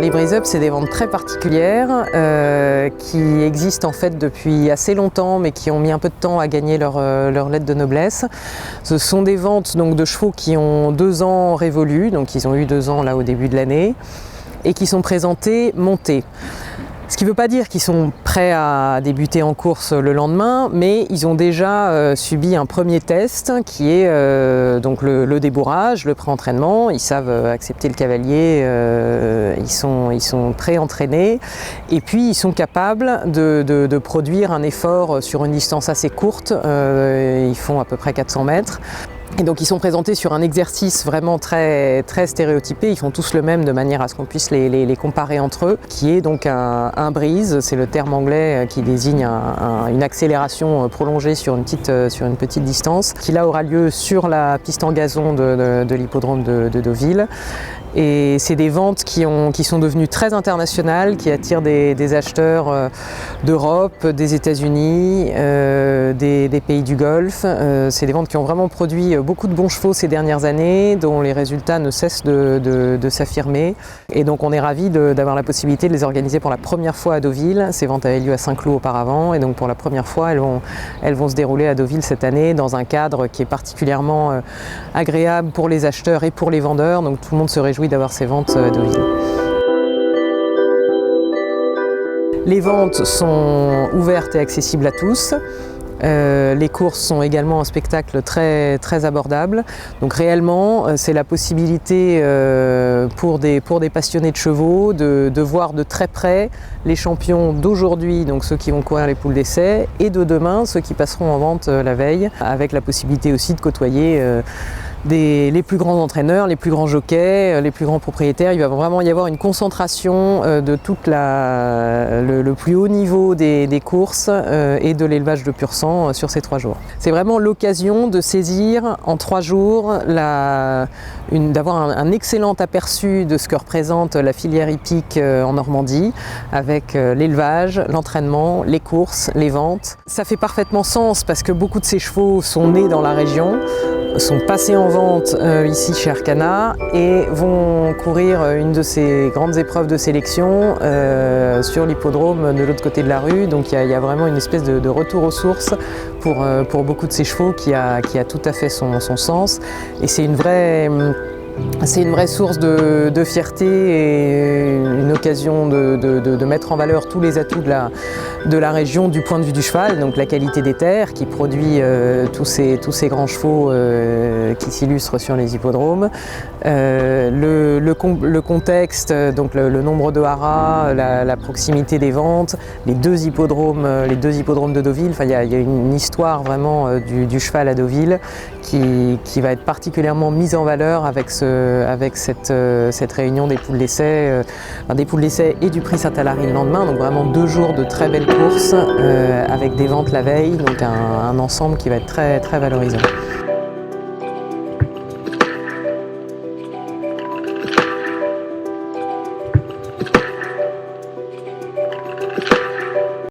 Les breeze-up, c'est des ventes très particulières qui existent en fait depuis assez longtemps, mais qui ont mis un peu de temps à gagner leur lettre de noblesse. Ce sont des ventes donc, de chevaux qui ont 2 ans révolus, donc ils ont eu 2 ans là au début de l'année, et qui sont présentés montés. Ce qui ne veut pas dire qu'ils sont prêts à débuter en course le lendemain, mais ils ont déjà subi un premier test qui est donc le débourrage, le pré-entraînement. Ils savent accepter le cavalier, ils sont pré-entraînés et puis ils sont capables de produire un effort sur une distance assez courte. Ils font à peu près 400 mètres. Et donc ils sont présentés sur un exercice vraiment très stéréotypé, ils font tous le même de manière à ce qu'on puisse les comparer entre eux, qui est donc un breeze, c'est le terme anglais qui désigne une accélération prolongée sur une petite distance, qui là aura lieu sur la piste en gazon de l'hippodrome de Deauville. Et c'est des ventes qui sont devenues très internationales, qui attirent des acheteurs d'Europe, des États-Unis, des pays du Golfe. C'est des ventes qui ont vraiment produit beaucoup de bons chevaux ces dernières années, dont les résultats ne cessent de s'affirmer. Et donc on est ravis d'avoir la possibilité de les organiser pour la première fois à Deauville. Ces ventes avaient lieu à Saint-Cloud auparavant, et donc pour la première fois, elles vont se dérouler à Deauville cette année dans un cadre qui est particulièrement agréable pour les acheteurs et pour les vendeurs. Donc tout le monde se réjouit d'avoir ces ventes à Deauville. Les ventes sont ouvertes et accessibles à tous. Les courses sont également un spectacle très abordable. Donc réellement, c'est la possibilité pour des passionnés de chevaux de voir de très près les champions d'aujourd'hui, donc ceux qui vont courir les poules d'essai, et de demain, ceux qui passeront en vente la veille, avec la possibilité aussi de côtoyer les plus grands entraîneurs, les plus grands jockeys, les plus grands propriétaires. Il va vraiment y avoir une concentration de tout le plus haut niveau des courses et de l'élevage de pur sang sur ces 3 jours. C'est vraiment l'occasion de saisir en 3 jours, d'avoir un excellent aperçu de ce que représente la filière hippique en Normandie, avec l'élevage, l'entraînement, les courses, les ventes. Ça fait parfaitement sens parce que beaucoup de ces chevaux sont nés dans la région, sont passés en vente ici chez Arcana et vont courir une de ces grandes épreuves de sélection sur l'hippodrome de l'autre côté de la rue. Donc il y a vraiment une espèce de retour aux sources pour beaucoup de ces chevaux qui a tout à fait son sens. Et c'est une vraie source de fierté et une occasion de mettre en valeur tous les atouts de la région du point de vue du cheval, donc la qualité des terres qui produit tous ces grands chevaux qui s'illustrent sur les hippodromes, le contexte, donc le nombre de haras, la proximité des ventes, les deux hippodromes de Deauville. Enfin, il y a une histoire vraiment du cheval à Deauville qui va être particulièrement mise en valeur avec cette réunion des poules d'essai, et du prix Saint-Alary le lendemain. Donc vraiment 2 jours de très belles courses avec des ventes la veille, donc un ensemble qui va être très valorisant.